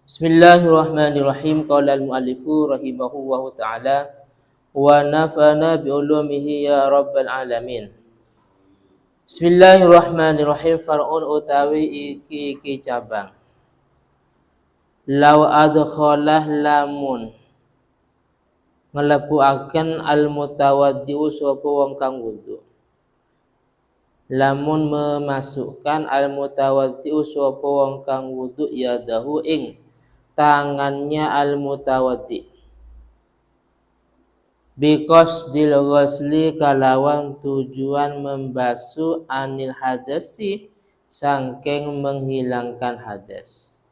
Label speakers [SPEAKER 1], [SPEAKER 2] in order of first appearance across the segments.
[SPEAKER 1] Bismillahirrahmanirrahim. Qala al-muallifu rahimahullahu ta'ala wa nafa'ana bi ulumihi ya rabbal alamin. Bismillahirrahmanirrahim. Far'un utawi iki cabang. Law adkhalah lamun nglepuaken al-mutawaddi'u sapa wong kang wudu. Lamun memasukkan al-mutawaddi'u sapa wong kang wudu yadahu ing tangannya al-mutawaddi biqasdil ghusli kalawan tujuan membasuh anil hadasi sangking menghilangkan hadas.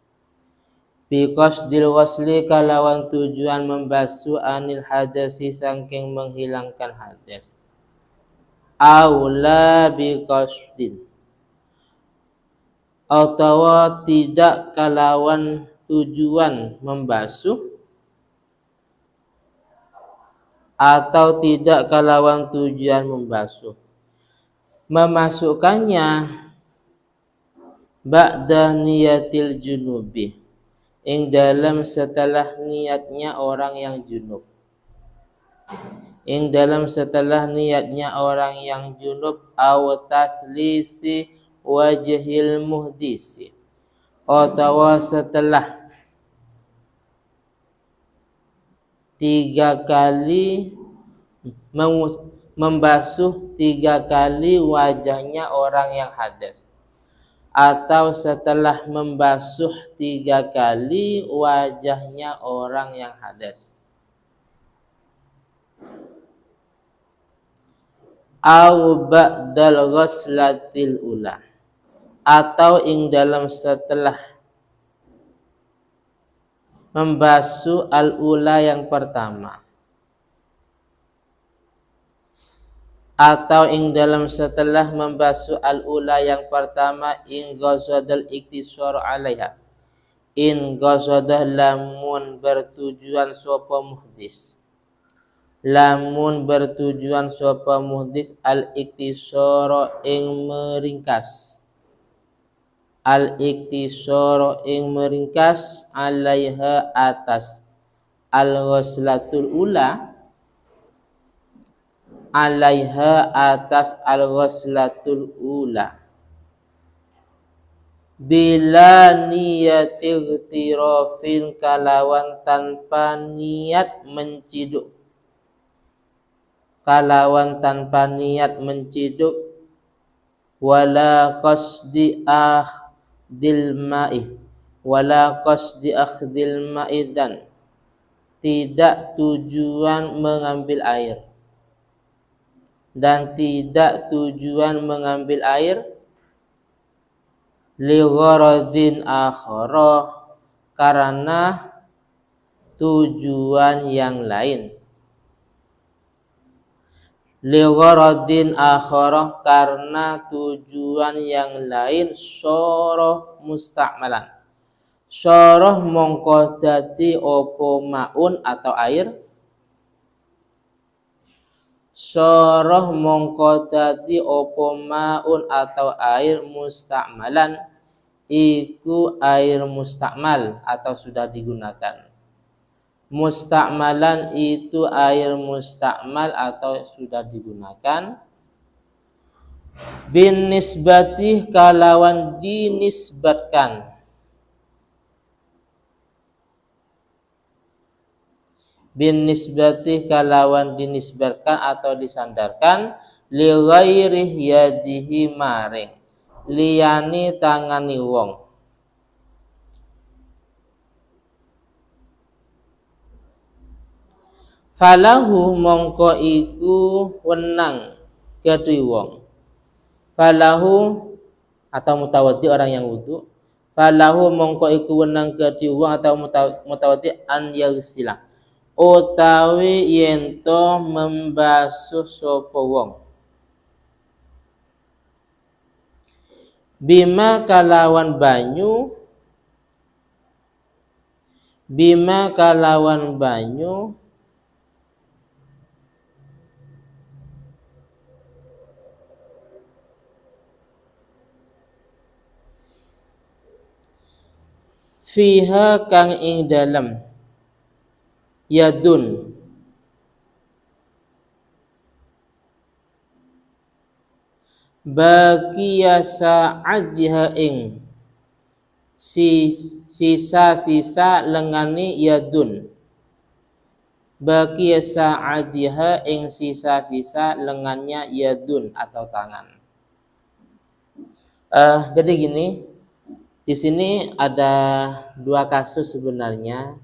[SPEAKER 1] Biqasdil ghusli kalawan tujuan membasuh anil hadasi sangking menghilangkan hadas. Aula biqasdin atau tidak kalawan tujuan membasuh atau tidak kalawan tujuan membasuh. Memasukkannya ba'da niyatil junubi ing dalam setelah niatnya orang yang junub. Ing dalam setelah niatnya orang yang junub aw taslisi wajhil muhdisi atau setelah 3 kali membasuh 3 kali wajahnya orang yang hadas, atau setelah membasuh 3 kali wajahnya orang yang hadas. Au ba'dal ghuslatil ula atau ing dalam setelah membasuh al-ula yang pertama, atau ing dalam setelah membasuh al-ula yang pertama in ghazadal iktisar alaiha in ghazadah lamun bertujuan sapa muhdis, lamun bertujuan sapa muhdis al-iktisar ing meringkas, al-iktisar ing meringkas alaiha atas al-ghuslatul ula, alaiha atas al-ghuslatul ula bila niyati ightirafin kalawan tanpa niat menciduk, kalawan tanpa niat menciduk, wala qasdi akhdil ma'i, wala qasdi akhdil ma'i dan tidak tujuan mengambil air, dan tidak tujuan mengambil air li gharadin akhara karena tujuan yang lain, li gharadin akhara karena tujuan yang lain, syarah musta'malan, syarah mongko dadi opo maun atau air, syarah mongko dadi opo maun atau air musta'malan iku air musta'mal atau sudah digunakan. Musta'malan itu air musta'mal atau sudah digunakan. Bin nisbati kalawan dinisbatkan, bin nisbati kalawan dinisbatkan atau disandarkan, li ghairi yadihi maring liyani tangani wong. Falahu mongko iku wenang kedui wong. Falahu atau mutawaddi orang yang wudu. Falahu mongko iku wenang kedui wong atau mutawaddi an yaghsila utawi yento membasuh sapa wong bima kalawan banyu, bima kalawan banyu fiha kang ing dalem yadun baqiya sa'adha ing sisa-sisa lengani yadun baqiya sa'adha ing sisa-sisa lengannya yadun atau tangan. Jadi gini, di sini ada dua kasus sebenarnya,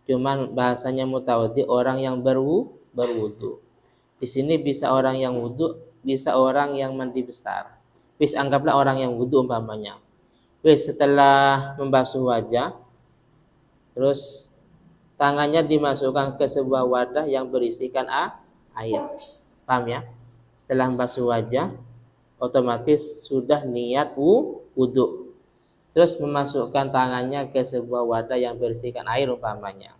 [SPEAKER 1] cuman bahasanya mutawaddi, orang yang berwudu. Di sini bisa orang yang wudu, bisa orang yang mandi besar. Wis anggaplah orang yang wudu umpamanya. Wis setelah membasuh wajah, terus tangannya dimasukkan ke sebuah wadah yang berisikan air. Paham ya? Setelah membasuh wajah, otomatis sudah niat wudu. Terus memasukkan tangannya ke sebuah wadah yang berisikan air umpamanya.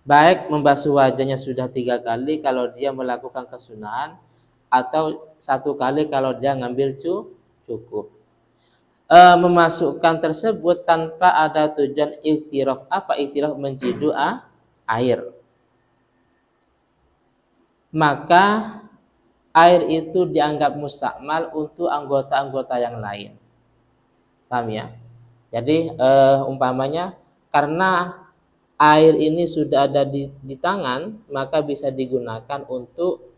[SPEAKER 1] Baik membasuh wajahnya sudah 3 kali kalau dia melakukan kesunahan, atau 1 kali kalau dia ngambil cukup. Memasukkan tersebut tanpa ada tujuan iktiraf. Apa iktiraf? Menciduk air. Maka air itu dianggap mustakmal untuk anggota-anggota yang lain. Paham ya? Jadi umpamanya karena air ini sudah ada di tangan, maka bisa digunakan untuk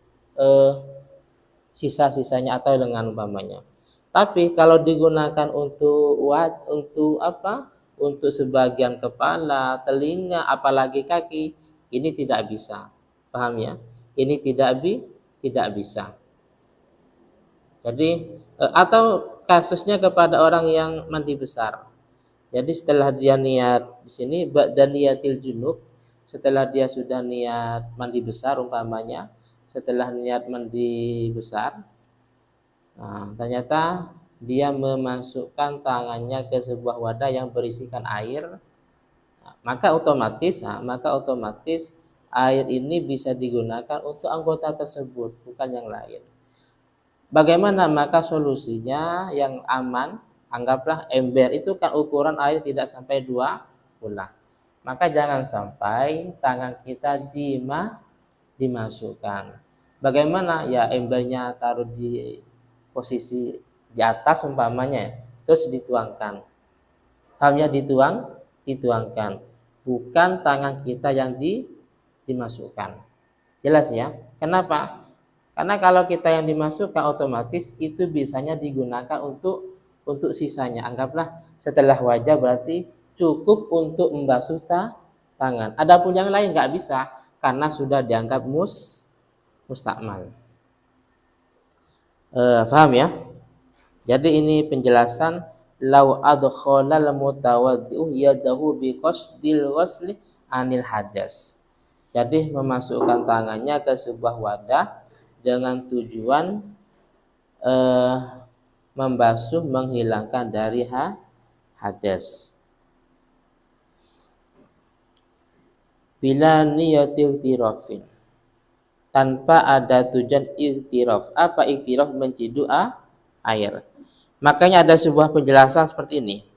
[SPEAKER 1] sisa-sisanya atau lengan umpamanya. Tapi kalau digunakan untuk apa? Untuk sebagian kepala, telinga, apalagi kaki, ini tidak bisa. Paham ya? Ini tidak bisa. Jadi atau kasusnya kepada orang yang mandi besar. Jadi setelah dia niat di sini ba'da niyatil junub, setelah dia sudah niat mandi besar umpamanya, setelah niat mandi besar, nah, ternyata dia memasukkan tangannya ke sebuah wadah yang berisikan air, nah, maka otomatis air ini bisa digunakan untuk anggota tersebut, bukan yang lain. Bagaimana? Maka solusinya yang aman, anggaplah ember itu kan ukuran air tidak sampai 2 bola. Maka jangan sampai tangan kita dimasukkan. Bagaimana? Ya embernya taruh di posisi di atas umpamanya, terus dituangkan. Pahamnya dituangkan. Bukan tangan kita yang dimasukkan. Jelas ya? Kenapa? Karena kalau kita yang dimasukkan otomatis itu bisanya digunakan untuk sisanya. Anggaplah setelah wajah berarti cukup untuk membasuh tangan. Adapun yang lain nggak bisa karena sudah dianggap mustakmal. Paham ya? Jadi ini penjelasan lau adkhalal mutawaddi'u yadahu biqasdil ghusli anil hadas. Jadi memasukkan tangannya ke sebuah wadah dengan tujuan membasuh, menghilangkan dari hadas. Bila niyati iktirafin, tanpa ada tujuan iktiraf. Apa iktiraf? Menciduk air. Makanya ada sebuah penjelasan seperti ini.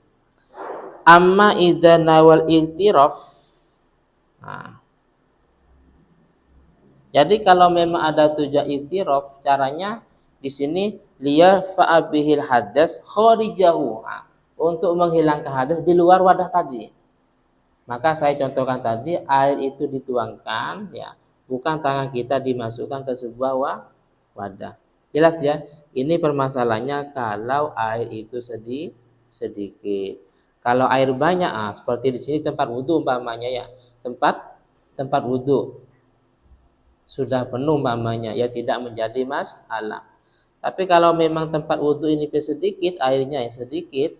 [SPEAKER 1] Amma idza nawal iktiraf. Nah, jadi kalau memang ada tujuan iktiraf, caranya di sini liya fa'abihil hadas kharijahu, untuk menghilangkan hadas di luar wadah tadi. Maka saya contohkan tadi, air itu dituangkan, ya, bukan tangan kita dimasukkan ke sebuah wadah. Jelas ya? Ini permasalahannya kalau air itu sedikit. Kalau air banyak, seperti di sini tempat wudhu umpamanya ya, tempat wudhu sudah penuh umpamanya, ya tidak menjadi masalah. Tapi kalau memang tempat wudhu ini sedikit, airnya yang sedikit,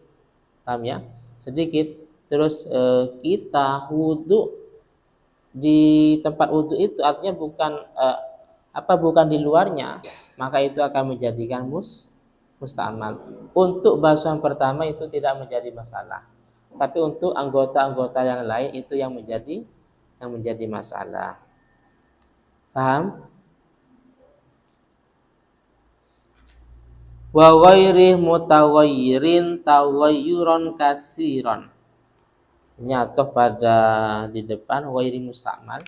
[SPEAKER 1] paham ya? Sedikit, terus kita wudhu di tempat wudhu itu artinya bukan di luarnya, maka itu akan menjadikan mustakmal. Untuk basuhan pertama itu tidak menjadi masalah. Tapi untuk anggota-anggota yang lain itu yang menjadi masalah. Paham? wa ghairi mutawayyirin tawayyuron kasiron. Nyatoh pada di depan ghairi mustakmal